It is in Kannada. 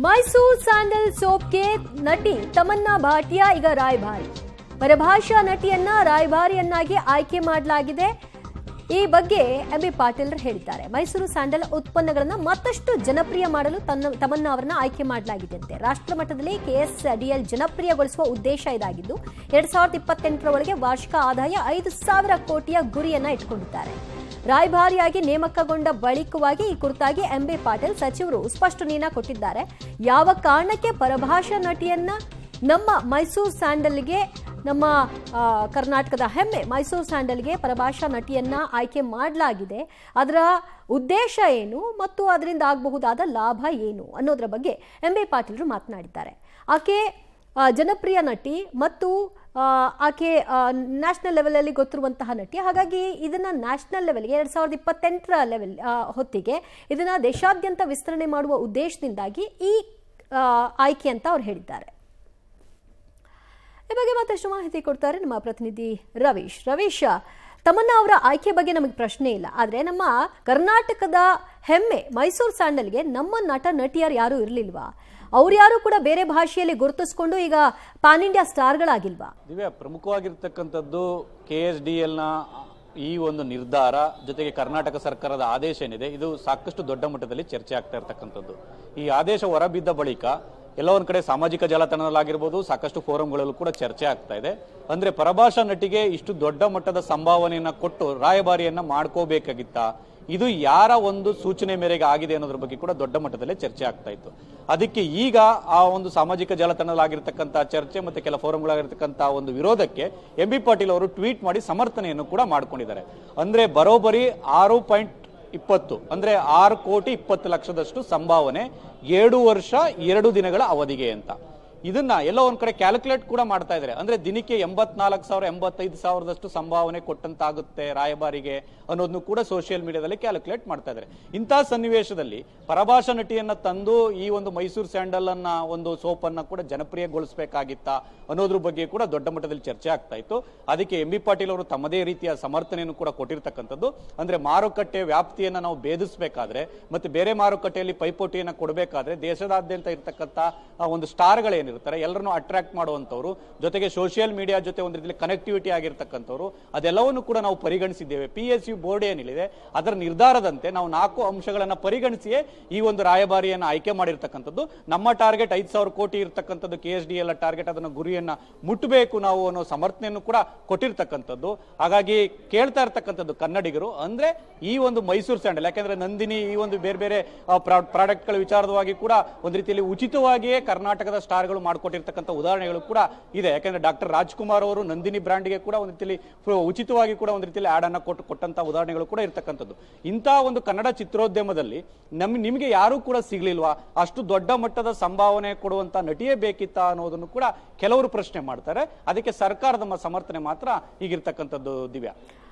ಮೈಸೂರು ಸ್ಯಾಂಡಲ್ ಸೋಪ್ಗೆ ನಟಿ ತಮನ್ನಾ ಭಾಟಿಯಾ ಈಗ ರಾಯಭಾರಿ. ಪರಭಾಷಾ ನಟಿಯನ್ನ ರಾಯಭಾರಿಯನ್ನಾಗಿ ಆಯ್ಕೆ ಮಾಡಲಾಗಿದೆ. ಈ ಬಗ್ಗೆ ಎಂಬಿ ಪಾಟೀಲ್ ಹೇಳಿದ್ದಾರೆ. ಮೈಸೂರು ಸ್ಯಾಂಡಲ್ ಉತ್ಪನ್ನಗಳನ್ನು ಮತ್ತಷ್ಟು ಜನಪ್ರಿಯ ಮಾಡಲು ತಮನ್ನಾ ಅವರನ್ನ ಆಯ್ಕೆ ಮಾಡಲಾಗಿದೆಯಂತೆ. ರಾಷ್ಟ್ರ ಮಟ್ಟದಲ್ಲಿ ಕೆಎಸ್ಡಿಎಲ್ ಜನಪ್ರಿಯಗೊಳಿಸುವ ಉದ್ದೇಶ ಇದಾಗಿದ್ದು 2028ರ ಒಳಗೆ ವಾರ್ಷಿಕ ಆದಾಯ 5,000 ಕೋಟಿಯ ಗುರಿಯನ್ನ ಇಟ್ಕೊಂಡಿದ್ದಾರೆ. ರಾಯಭಾರಿಯಾಗಿ ನೇಮಕಗೊಂಡ ಬಳಿಕವಾಗಿ ಈ ಕುರಿತಾಗಿ ಎಂಬಿ ಪಾಟೀಲ್ ಸಚಿವರು ಸ್ಪಷ್ಟನೆಯನ್ನ ಕೊಟ್ಟಿದ್ದಾರೆ. ಯಾವ ಕಾರಣಕ್ಕೆ ಪರಭಾಷಾ ನಟಿಯನ್ನ ನಮ್ಮ ಮೈಸೂರು ಸ್ಯಾಂಡಲ್ಗೆ, ನಮ್ಮ ಕರ್ನಾಟಕದ ಹೆಮ್ಮೆ ಮೈಸೂರು ಸ್ಯಾಂಡಲ್ಗೆ ಪರಭಾಷಾ ನಟಿಯನ್ನ ಆಯ್ಕೆ ಮಾಡಲಾಗಿದೆ, ಅದರ ಉದ್ದೇಶ ಏನು ಮತ್ತು ಅದರಿಂದ ಆಗಬಹುದಾದ ಲಾಭ ಏನು ಅನ್ನೋದರ ಬಗ್ಗೆ ಎಂಬಿ ಪಾಟೀಲ್ರು ಮಾತನಾಡಿದ್ದಾರೆ. ಆಕೆ ಜನಪ್ರಿಯ ನಟಿ ಮತ್ತು ಆಕೆ ನ್ಯಾಷನಲ್ ಲೆವೆಲಲ್ಲಿ ಗೊತ್ತಿರುವಂತಹ ನಟಿ. ಹಾಗಾಗಿ ಇದನ್ನ ನ್ಯಾಷನಲ್ ಲೆವೆಲ್ಗೆ 2028ರ ಲೆವೆಲ್ ಹೊತ್ತಿಗೆ ಇದನ್ನ ದೇಶಾದ್ಯಂತ ವಿಸ್ತರಣೆ ಮಾಡುವ ಉದ್ದೇಶದಿಂದಾಗಿ ಈ ಆಯ್ಕೆ ಅಂತ ಅವ್ರು ಹೇಳಿದ್ದಾರೆ. ಈ ಬಗ್ಗೆ ಮತ್ತಷ್ಟು ಮಾಹಿತಿ ಕೊಡ್ತಾರೆ ನಮ್ಮ ಪ್ರತಿನಿಧಿ ರವೀಶ್. ತಮನ್ನಾ ಅವರ ಆಯ್ಕೆ ಬಗ್ಗೆ ನಮಗೆ ಪ್ರಶ್ನೆ ಇಲ್ಲ, ಆದರೆ ನಮ್ಮ ಕರ್ನಾಟಕದ ಹೆಮ್ಮೆ ಮೈಸೂರು ಸ್ಯಾಂಡಲ್ಗೆ ನಮ್ಮ ನಟ ನಟಿಯರು ಯಾರು ಇರಲಿಲ್ವಾ? ಅವ್ರು ಯಾರು ಕೂಡ ಬೇರೆ ಭಾಷೆಯಲ್ಲಿ ಗುರುತಿಸಿಕೊಂಡು ಈಗ ಪ್ಯಾನ್ ಇಂಡಿಯಾ ಸ್ಟಾರ್ಗಳಾಗಿಲ್ವಾ? ದಿವ್ಯಾ, ಪ್ರಮುಖವಾಗಿರ್ತಕ್ಕಂಥದ್ದು ಕೆಎಸ್ಡಿಎಲ್ ನ ಈ ಒಂದು ನಿರ್ಧಾರ ಜೊತೆಗೆ ಕರ್ನಾಟಕ ಸರ್ಕಾರದ ಆದೇಶ ಏನಿದೆ, ಇದು ಸಾಕಷ್ಟು ದೊಡ್ಡ ಮಟ್ಟದಲ್ಲಿ ಚರ್ಚೆ ಆಗ್ತಾ ಇರ್ತಕ್ಕಂಥದ್ದು. ಈ ಆದೇಶ ಹೊರಬಿದ್ದ ಬಳಿಕ ಎಲ್ಲ ಒಂದ್ ಕಡೆ ಸಾಮಾಜಿಕ ಜಾಲತಾಣದಲ್ಲಾಗಿರ್ಬೋದು, ಸಾಕಷ್ಟು ಫೋರಂಗಳಲ್ಲೂ ಕೂಡ ಚರ್ಚೆ ಆಗ್ತಾ ಇದೆ. ಅಂದ್ರೆ ಪರಭಾಷಾ ನಟಿಗೆ ಇಷ್ಟು ದೊಡ್ಡ ಮಟ್ಟದ ಸಂಭಾವನೆಯನ್ನ ಕೊಟ್ಟು ರಾಯಭಾರಿಯನ್ನ ಮಾಡ್ಕೋಬೇಕಾಗಿತ್ತ, ಇದು ಯಾರ ಒಂದು ಸೂಚನೆ ಮೇರೆಗೆ ಆಗಿದೆ ಅನ್ನೋದ್ರ ಬಗ್ಗೆ ಕೂಡ ದೊಡ್ಡ ಮಟ್ಟದಲ್ಲಿ ಚರ್ಚೆ ಆಗ್ತಾ ಇತ್ತು. ಅದಕ್ಕೆ ಈಗ ಆ ಒಂದು ಸಾಮಾಜಿಕ ಜಾಲತಾಣದಲ್ಲಾಗಿರ್ತಕ್ಕಂಥ ಚರ್ಚೆ ಮತ್ತೆ ಕೆಲ ಫೋರಂಗಳಾಗಿರ್ತಕ್ಕಂಥ ಒಂದು ವಿರೋಧಕ್ಕೆ ಎಂಬಿ ಪಾಟೀಲ್ ಅವರು ಟ್ವೀಟ್ ಮಾಡಿ ಸಮರ್ಥನೆಯನ್ನು ಕೂಡ ಮಾಡ್ಕೊಂಡಿದ್ದಾರೆ. ಅಂದ್ರೆ ಬರೋಬ್ಬರಿ 6.20 ಅಂದ್ರೆ 6,20,00,000ದಷ್ಟು ಸಂಭಾವನೆ 7 ವರ್ಷ 2 ದಿನಗಳ ಅವಧಿಗೆ ಅಂತ. ಇದನ್ನ ಎಲ್ಲ ಒಂದ್ ಕಡೆ ಕ್ಯಾಲ್ಕುಲೇಟ್ ಕೂಡ ಮಾಡ್ತಾ ಇದ್ದಾರೆ. ಅಂದ್ರೆ ದಿನಕ್ಕೆ 84,000 85,000ದಷ್ಟು ಸಂಭಾವನೆ ಕೊಟ್ಟಂತಾಗುತ್ತೆ ರಾಯಭಾರಿಗೆ ಅನ್ನೋದನ್ನು ಕೂಡ ಸೋಷಿಯಲ್ ಮೀಡಿಯಾದಲ್ಲಿ ಕ್ಯಾಲ್ಕುಲೇಟ್ ಮಾಡ್ತಾ ಇದ್ದಾರೆ. ಇಂತಹ ಸನ್ನಿವೇಶದಲ್ಲಿ ಪರಭಾಷಾ ನಟಿಯನ್ನ ತಂದು ಈ ಒಂದು ಮೈಸೂರು ಸ್ಯಾಂಡಲ್ ಅನ್ನ ಒಂದು ಸೋಪ್ ಅನ್ನ ಕೂಡ ಜನಪ್ರಿಯಗೊಳಿಸಬೇಕಾಗಿತ್ತ ಅನ್ನೋದ್ರ ಬಗ್ಗೆ ಕೂಡ ದೊಡ್ಡ ಮಟ್ಟದಲ್ಲಿ ಚರ್ಚೆ ಆಗ್ತಾ ಇತ್ತು. ಅದಕ್ಕೆ ಎಂಬಿ ಪಾಟೀಲ್ ಅವರು ತಮ್ಮದೇ ರೀತಿಯ ಸಮರ್ಥನೆಯನ್ನು ಕೂಡ ಕೊಟ್ಟಿರ್ತಕ್ಕಂಥದ್ದು. ಅಂದ್ರೆ ಮಾರುಕಟ್ಟೆ ವ್ಯಾಪ್ತಿಯನ್ನ ನಾವು ಭೇದಿಸಬೇಕಾದ್ರೆ ಮತ್ತೆ ಬೇರೆ ಮಾರುಕಟ್ಟೆಯಲ್ಲಿ ಪೈಪೋಟಿಯನ್ನ ಕೊಡಬೇಕಾದ್ರೆ ದೇಶದಾದ್ಯಂತ ಇರ್ತಕ್ಕಂಥ ಒಂದು ಸ್ಟಾರ್ಗಳೇನಿರ್ತಾರೆ ಎಲ್ಲರನ್ನು ಅಟ್ರಾಕ್ಟ್ ಮಾಡುವಂತವ್ರು, ಜೊತೆಗೆ ಸೋಷಿಯಲ್ ಮೀಡಿಯಾ ಜೊತೆ ಒಂದು ರೀತಿಯಲ್ಲಿ ಕನೆಕ್ಟಿವಿಟಿ ಆಗಿರ್ತಕ್ಕಂಥವ್ರು, ಅದೆಲ್ಲವನ್ನು ಕೂಡ ನಾವು ಪರಿಗಣಿಸಿದ್ದೇವೆ. PSU ಬೋರ್ಡ್ ಏನಿದೆ ಅದರ ನಿರ್ಧಾರದಂತೆ ನಾವು 4 ಅಂಶಗಳನ್ನ ಪರಿಗಣಿಸಿಯೇ ಈ ಒಂದು ರಾಯಭಾರಿಯನ್ನು ಆಯ್ಕೆ ಮಾಡಿರ್ತಕ್ಕಂಥದ್ದು. ನಮ್ಮ ಟಾರ್ಗೆಟ್ 5,000 ಕೋಟಿ ಇರ್ತಕ್ಕಂಥದ್ದು, KSDL ಟಾರ್ಗೆಟ್, ಅದನ್ನ ಗುರಿಯನ್ನ ಮುಟ್ಟಬೇಕು ನಾವು ಅನ್ನೋ ಸಮರ್ಥನೆಯನ್ನು ಕೂಡ ಕೊಟ್ಟಿರ್ತಕ್ಕಂಥದ್ದು. ಹಾಗಾಗಿ ಕೇಳ್ತಾ ಇರ್ತಕ್ಕಂಥದ್ದು ಕನ್ನಡಿಗರು, ಅಂದ್ರೆ ಈ ಒಂದು ಮೈಸೂರು ಸ್ಯಾಂಡಲ್, ಯಾಕಂದ್ರೆ ನಂದಿನಿ ಈ ಒಂದು ಬೇರೆ ಬೇರೆ ಪ್ರಾಡಕ್ಟ್ ಗಳ ವಿಚಾರವಾಗಿ ಕೂಡ ಒಂದು ರೀತಿಯಲ್ಲಿ ಉಚಿತವಾಗಿಯೇ ಕರ್ನಾಟಕದ ಸ್ಟಾರ್ಗಳು ಮಾಡಿಕೊಟ್ಟಿರ್ತಕ್ಕಂಥ ಉದಾಹರಣೆಗಳು ಕೂಡ ಇದೆ. ಯಾಕಂದ್ರೆ ಡಾಕ್ಟರ್ ರಾಜ್ಕುಮಾರ್ ಅವರು ನಂದಿನಿ ಬ್ರಾಂಡ್ಗೆ ಕೂಡ ಒಂದು ರೀತಿಯಲ್ಲಿ ಉಚಿತವಾಗಿ ಕೂಡ ಒಂದು ರೀತಿಯಲ್ಲಿ ಆಡ್ ಅನ್ನ ಕೊಟ್ಟಂತ ಉದಾಹರಣೆಗಳು ಕೂಡ ಇರ್ತಕ್ಕಂಥದ್ದು. ಇಂತಹ ಒಂದು ಕನ್ನಡ ಚಿತ್ರೋದ್ಯಮದಲ್ಲಿ ನಿಮಗೆ ಯಾರು ಕೂಡ ಸಿಗ್ಲಿಲ್ವಾ? ಅಷ್ಟು ದೊಡ್ಡ ಮಟ್ಟದ ಸಂಭಾವನೆ ಕೊಡುವಂತ ನಟಿಯೇ ಬೇಕಿತ್ತ ಅನ್ನೋದನ್ನು ಕೂಡ ಕೆಲವರು ಪ್ರಶ್ನೆ ಮಾಡ್ತಾರೆ. ಅದಕ್ಕೆ ಸರ್ಕಾರದ ಸಮರ್ಥನೆ ಮಾತ್ರ ಈಗಿರ್ತಕ್ಕಂಥದ್ದು. ದಿವ್ಯಾ,